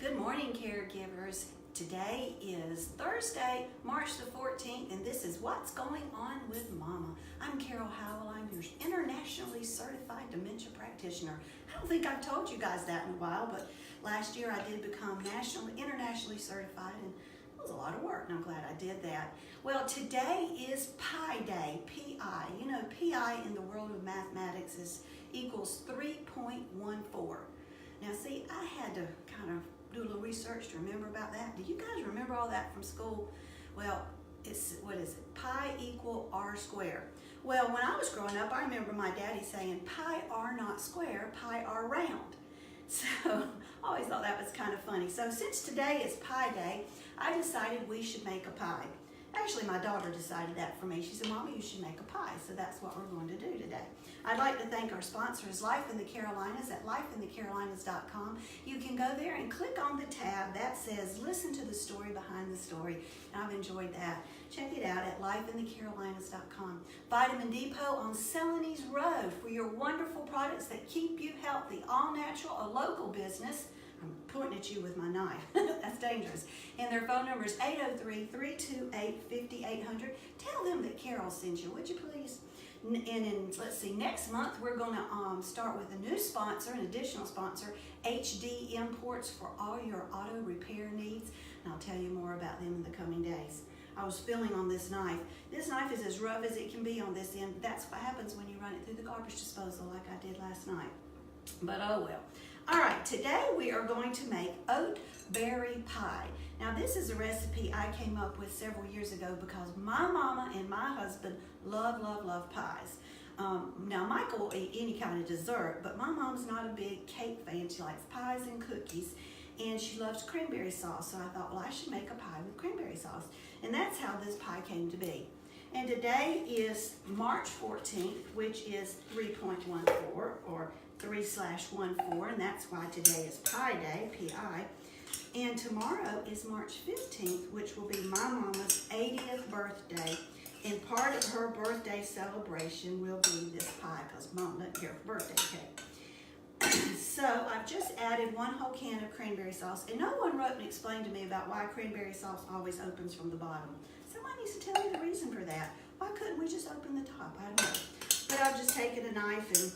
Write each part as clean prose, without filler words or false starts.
Good morning, caregivers. Today is Thursday, March the 14th, and this is What's Going On with Mama. I'm Carol Howell. I'm your internationally certified dementia practitioner. I don't think I've told you guys that in a while, but last year I did become internationally certified, and it was a lot of work, and I'm glad I did that. Well, today is PIE Day, P-I. You know, P-I in the world of mathematics equals 3.14. Now, see, I had to kind of do a little research to remember about that. Do you guys remember all that from school? Well, what is it? Pi equal r squared. Well, when I was growing up, I remember my daddy saying, pi r not square, pi r round. So I always thought that was kind of funny. So since today is Pie Day, I decided we should make a pie. Actually, my daughter decided that for me. She said, Mommy, you should make a pie. So that's what we're going to do today. I'd like to thank our sponsors, Life in the Carolinas at lifeinthecarolinas.com. You can go there and click on the tab that says Listen to the Story Behind the Story. And I've enjoyed that. Check it out at lifeinthecarolinas.com. Vitamin Depot on Celanese Road for your wonderful products that keep you healthy. All natural, a local business. I'm pointing at you with my knife. That's dangerous. And their phone number is 803-328-5800. Tell them that Carol sent you, would you please? And let's see, next month we're going to start with a new sponsor, an additional sponsor, HD Imports, for all your auto repair needs. And I'll tell you more about them in the coming days. I was feeling on this knife. This knife is as rough as it can be on this end. That's what happens when you run it through the garbage disposal like I did last night. But oh well. All right, today we are going to make Oatberry pie. Now this is a recipe I came up with several years ago because my mama and my husband love pies. Now Michael will eat any kind of dessert, but my mom's not a big cake fan. She likes pies and cookies, and she loves cranberry sauce. So I thought, well, I should make a pie with cranberry sauce. And that's how this pie came to be. And today is March 14th, which is 3.14 or 3/14, and that's why today is Pie Day, P-I. And tomorrow is March 15th, which will be my mama's 80th birthday. And part of her birthday celebration will be this pie, because Mom doesn't care for birthday cake. So I've just added 1 whole can of cranberry sauce, and no one wrote and explained to me about why cranberry sauce always opens from the bottom. Somebody needs to tell me the reason for that. Why couldn't we just open the top? I don't know. But I've just taken a knife and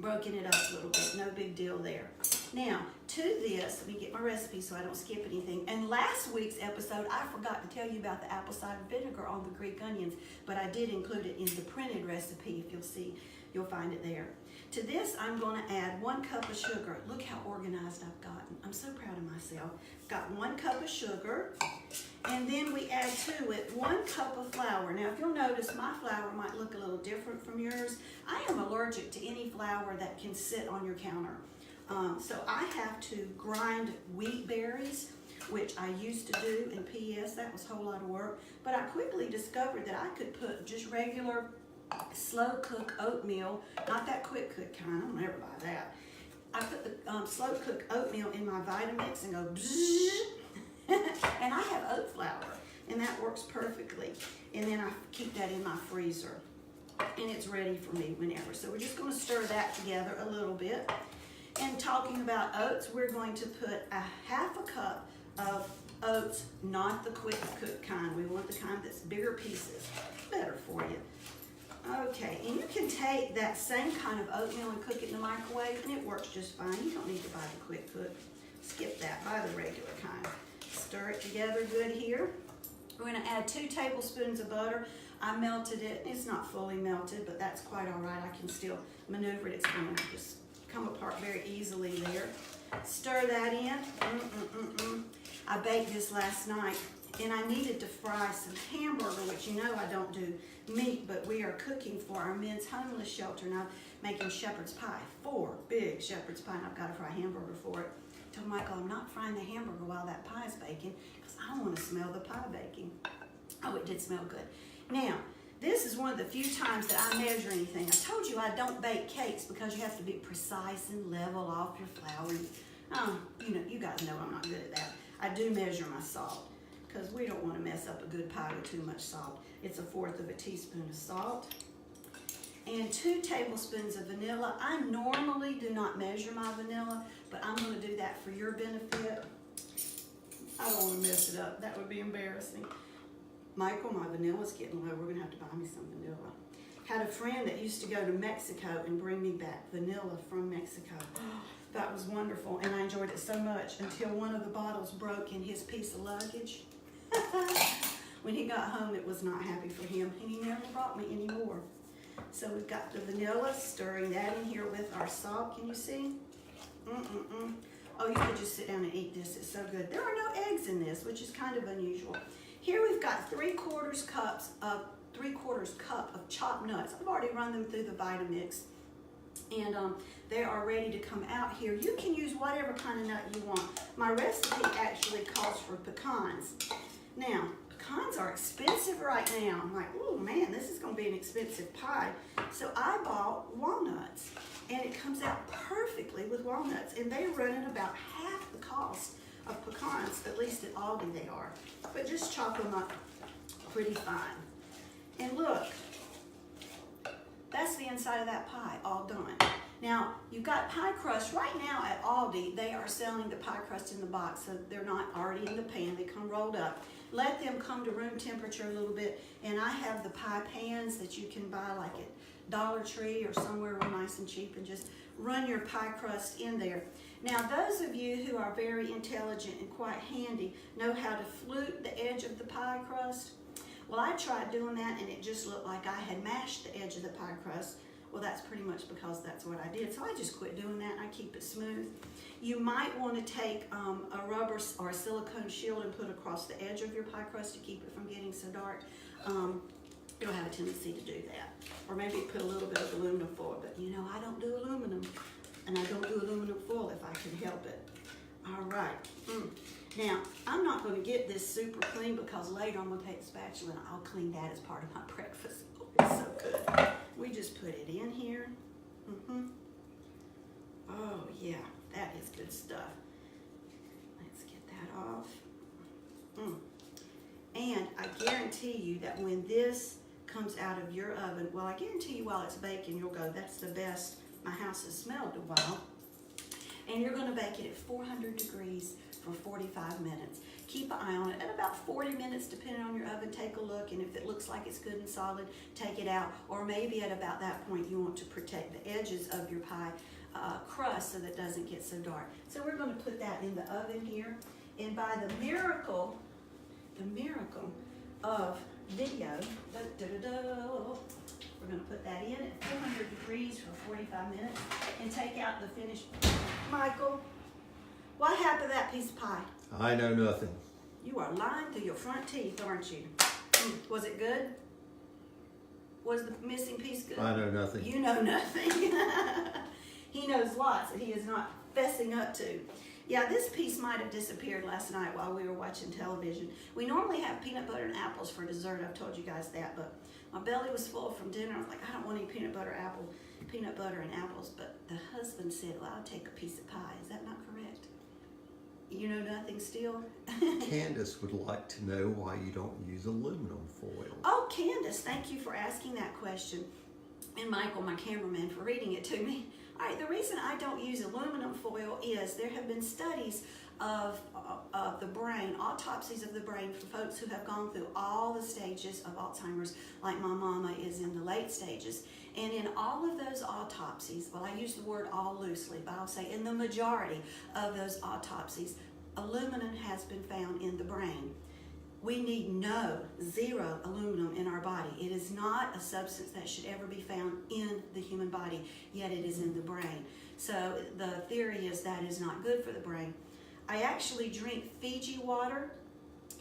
broken it up a little bit. No big deal there. Now, to this, let me get my recipe so I don't skip anything. And last week's episode, I forgot to tell you about the apple cider vinegar on the Greek onions, but I did include it in the printed recipe. If you'll see, you'll find it there. To this, I'm going to add 1 cup of sugar. Look how organized I've gotten. I'm so proud of myself. Got 1 cup of sugar, and then we add to it 1 cup of flour. Now, if you'll notice, my flour might look a little different from yours. I am allergic to any flour that can sit on your counter. So I have to grind wheat berries, which I used to do, and P.S. that was a whole lot of work. But I quickly discovered that I could put just regular slow cook oatmeal, not that quick cook kind. I don't ever buy that. I put the slow cook oatmeal in my Vitamix and go bzzz, and I have oat flour, and that works perfectly. And then I keep that in my freezer, and it's ready for me whenever. So we're just going to stir that together a little bit. And talking about oats, we're going to put a ½ cup of oats, not the quick cook kind. We want the kind that's bigger pieces, better for you. Okay, and you can take that same kind of oatmeal and cook it in the microwave, and it works just fine. You don't need to buy the quick cook. Skip that, buy the regular kind. Stir it together good here. We're going to add 2 tablespoons of butter. I melted it. It's not fully melted, but that's quite all right. I can still maneuver it. It's going to just come apart very easily there. Stir that in. I baked this last night, and I needed to fry some hamburger, which you know I don't do meat, but we are cooking for our men's homeless shelter, and I'm making shepherd's pie, 4 big shepherd's pie, and I've got to fry hamburger for it. I told Michael I'm not frying the hamburger while that pie is baking because I don't want to smell the pie baking. Oh, it did smell good. Now, this is one of the few times that I measure anything. I told you I don't bake cakes because you have to be precise and level off your flour. You guys know I'm not good at that. I do measure my salt because we don't want to mess up a good pie with too much salt. It's 1/4 teaspoon of salt. and 2 tablespoons of vanilla. I normally do not measure my vanilla, but I'm going to do that for your benefit. I don't want to mess it up. That would be embarrassing. Michael, my vanilla's getting low. We're going to have to buy me some vanilla. Had a friend that used to go to Mexico and bring me back vanilla from Mexico. That was wonderful, and I enjoyed it so much until one of the bottles broke in his piece of luggage. When he got home, it was not happy for him, and he never brought me any more. So we've got the vanilla, stirring that in here with our salt. Can you see? Oh, you could just sit down and eat this. It's so good. There are no eggs in this, which is kind of unusual. Here we've got 3/4 cup of chopped nuts. I've already run them through the Vitamix, and they are ready to come out here. You can use whatever kind of nut you want. My recipe actually calls for pecans. Now, pecans are expensive right now. I'm like, oh man, this is going to be an expensive pie. So I bought walnuts, and it comes out perfectly with walnuts, and they're running about half the cost of pecans, at least at Aldi they are. But just chop them up pretty fine. And look, that's the inside of that pie, all done. Now, you've got pie crust. Right now at Aldi, they are selling the pie crust in the box, so they're not already in the pan. They come rolled up. Let them come to room temperature a little bit, and I have the pie pans that you can buy like at Dollar Tree or somewhere real nice and cheap, and just run your pie crust in there. Now, those of you who are very intelligent and quite handy know how to flute the edge of the pie crust. Well, I tried doing that, and it just looked like I had mashed the edge of the pie crust. Well, that's pretty much because that's what I did. So I just quit doing that, and I keep it smooth. You might want to take a rubber or a silicone shield and put across the edge of your pie crust to keep it from getting so dark. It'll have a tendency to do that. Or maybe put a little bit of aluminum foil, but you know, I don't do aluminum, and I don't do aluminum foil if I can help it. All right. Now, I'm not going to get this super clean because later I'm going to take the spatula and I'll clean that as part of my breakfast. Oh, it's so good. We just put it in here. Oh, yeah, that is good stuff. Let's get that off. And I guarantee you that when this comes out of your oven, well, I guarantee you while it's baking, you'll go, that's the best my house has smelled in a while. And you're going to bake it at 400 degrees for 45 minutes. Keep an eye on it. At about 40 minutes, depending on your oven, take a look, and if it looks like it's good and solid, take it out. Or maybe at about that point, you want to protect the edges of your pie crust so that it doesn't get so dark. So we're going to put that in the oven here. And by the miracle of video, we're going to put that in at 400 degrees for 45 minutes and take out the finished. Michael, what happened to that piece of pie? I know nothing. You are lying through your front teeth, aren't you? Was it good? Was the missing piece good? I know nothing. You know nothing. He knows lots that he is not fessing up to. Yeah, this piece might have disappeared last night while we were watching television. We normally have peanut butter and apples for dessert. I've told you guys that, but my belly was full from dinner. I was like, I don't want any peanut butter and apples. But the husband said, well, I'll take a piece of pie. Is that not correct? You know nothing still? Candace would like to know why you don't use aluminum foil. Oh, Candace, thank you for asking that question. And Michael, my cameraman, for reading it to me. All right, the reason I don't use aluminum foil is there have been studies of the brain, autopsies of the brain for folks who have gone through all the stages of Alzheimer's, like my mama is in the late stages. And in all of those autopsies, well, I use the word all loosely, but I'll say in the majority of those autopsies, aluminum has been found in the brain. We need zero aluminum in our body. It is not a substance that should ever be found in the human body, yet it is in the brain. So the theory is that is not good for the brain. I actually drink Fiji water,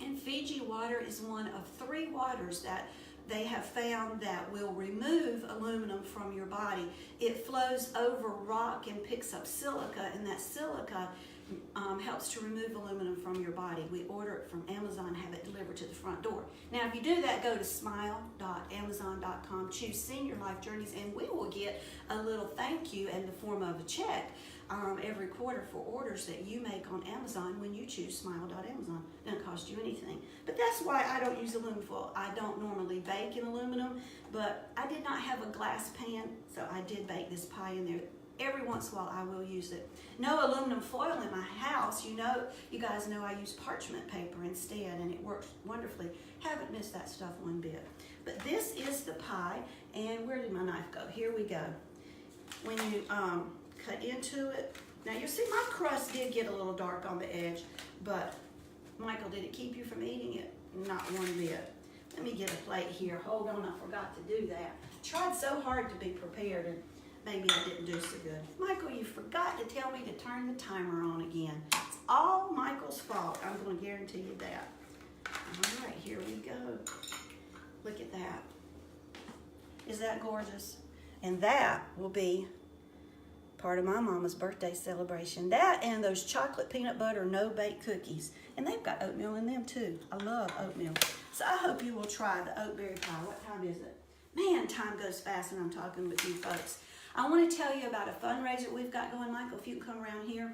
and Fiji water is one of 3 waters that they have found that will remove aluminum from your body. It flows over rock and picks up silica, and that silica helps to remove aluminum from your body. We order it from Amazon, have it delivered to the front door. Now, if you do that, go to smile.amazon.com, choose Senior Life Journeys, and we will get a little thank you in the form of a check every quarter for orders that you make on Amazon when you choose smile.amazon. It doesn't cost you anything. But that's why I don't use aluminum foil. I don't normally bake in aluminum, but I did not have a glass pan, so I did bake this pie in there. every once in a while I will use it. No aluminum foil in my house. You guys know I use parchment paper instead, and it works wonderfully. Haven't missed that stuff one bit. But this is the pie, and where did my knife go? Here we go. When you cut into it, now you see my crust did get a little dark on the edge, but Michael, did it keep you from eating it? Not one bit. Let me get a plate here. Hold on, I forgot to do that. Tried so hard to be prepared, and maybe I didn't do so good. Michael, you forgot to tell me to turn the timer on again. It's all Michael's fault. I'm going to guarantee you that. All right, here we go. Look at that. Is that gorgeous? And that will be part of my mama's birthday celebration. That and those chocolate peanut butter no-bake cookies. And they've got oatmeal in them too. I love oatmeal. So I hope you will try the Oatberry pie. What time is it? Man, time goes fast when I'm talking with you folks. I want to tell you about a fundraiser we've got going. Michael, if you can come around here,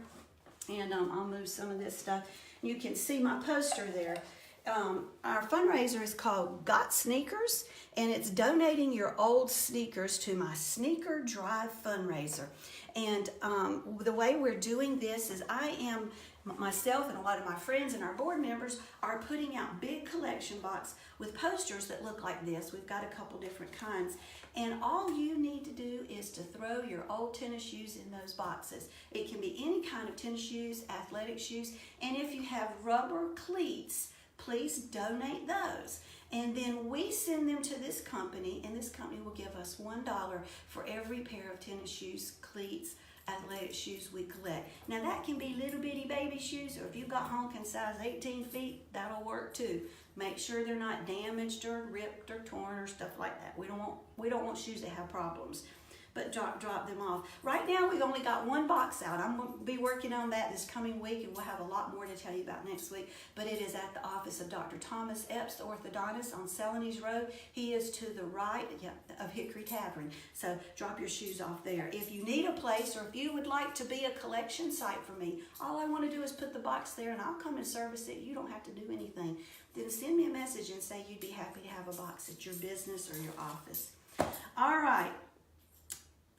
and I'll move some of this stuff. You can see my poster there. Our fundraiser is called Got Sneakers, and it's donating your old sneakers to my Sneaker Drive fundraiser. And the way we're doing this is myself and a lot of my friends and our board members are putting out big collection boxes with posters that look like this. We've got a couple different kinds. And all you need to do is to throw your old tennis shoes in those boxes. It can be any kind of tennis shoes, athletic shoes, and if you have rubber cleats, please donate those. And then we send them to this company, and this company will give us $1 for every pair of tennis shoes, cleats, athletic shoes we collect. Now that can be little bitty baby shoes, or if you've got honking size 18 feet, that'll work too. Make sure they're not damaged or ripped or torn or stuff like that. We don't want shoes that have problems. But drop them off. Right now, we've only got one box out. I'm going to be working on that this coming week, and we'll have a lot more to tell you about next week. But it is at the office of Dr. Thomas Epps, the orthodontist on Celanese Road. He is to the right of Hickory Tavern. So drop your shoes off there. If you need a place, or if you would like to be a collection site for me, all I want to do is put the box there, and I'll come and service it. You don't have to do anything. Then send me a message and say you'd be happy to have a box at your business or your office. All right.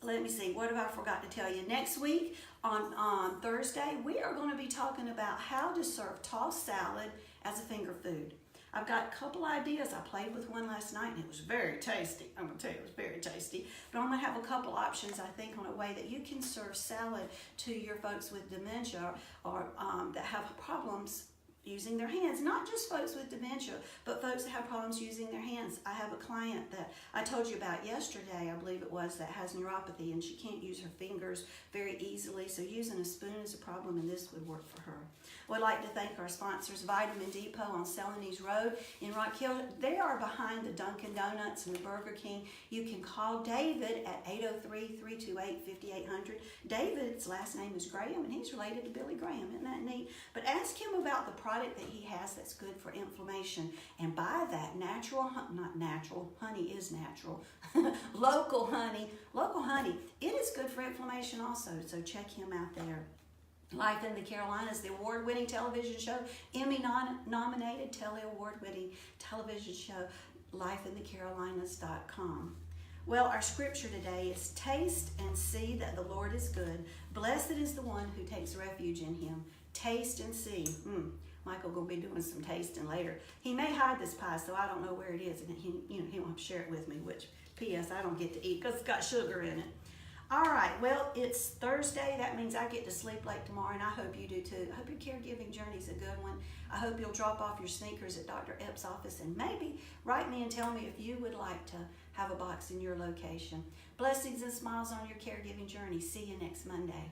Let me see, what have I forgot to tell you? Next week on Thursday, we are going to be talking about how to serve tossed salad as a finger food. I've got a couple ideas. I played with one last night and it was very tasty. I'm going to tell you, it was very tasty. But I'm going to have a couple options, I think, on a way that you can serve salad to your folks with dementia or that have problems using their hands. Not just folks with dementia, but folks that have problems using their hands. I have a client that I told you about yesterday, I believe it was, that has neuropathy and she can't use her fingers very easily, so using a spoon is a problem, and this would work for her. We'd like to thank our sponsors, Vitamin Depot on Celanese Road in Rock Hill. They are behind the Dunkin' Donuts and the Burger King. You can call David at 803-328-5800. David's last name is Graham, and he's related to Billy Graham. Isn't that neat? But ask him about the product that he has that's good for inflammation, and buy that natural, not natural, honey is natural, local honey, it is good for inflammation also, so check him out there. Life in the Carolinas, the award-winning television show, Emmy-nominated, award-winning television show, lifeinthecarolinas.com. Well, our scripture today is, taste and see that the Lord is good. Blessed is the one who takes refuge in him. Taste and see. Michael will be doing some tasting later. He may hide this pie, so I don't know where it is, and he won't share it with me, which, P.S., I don't get to eat because it's got sugar in it. All right, well, it's Thursday. That means I get to sleep late tomorrow, and I hope you do too. I hope your caregiving journey is a good one. I hope you'll drop off your sneakers at Dr. Epps' office, and maybe write me and tell me if you would like to have a box in your location. Blessings and smiles on your caregiving journey. See you next Monday.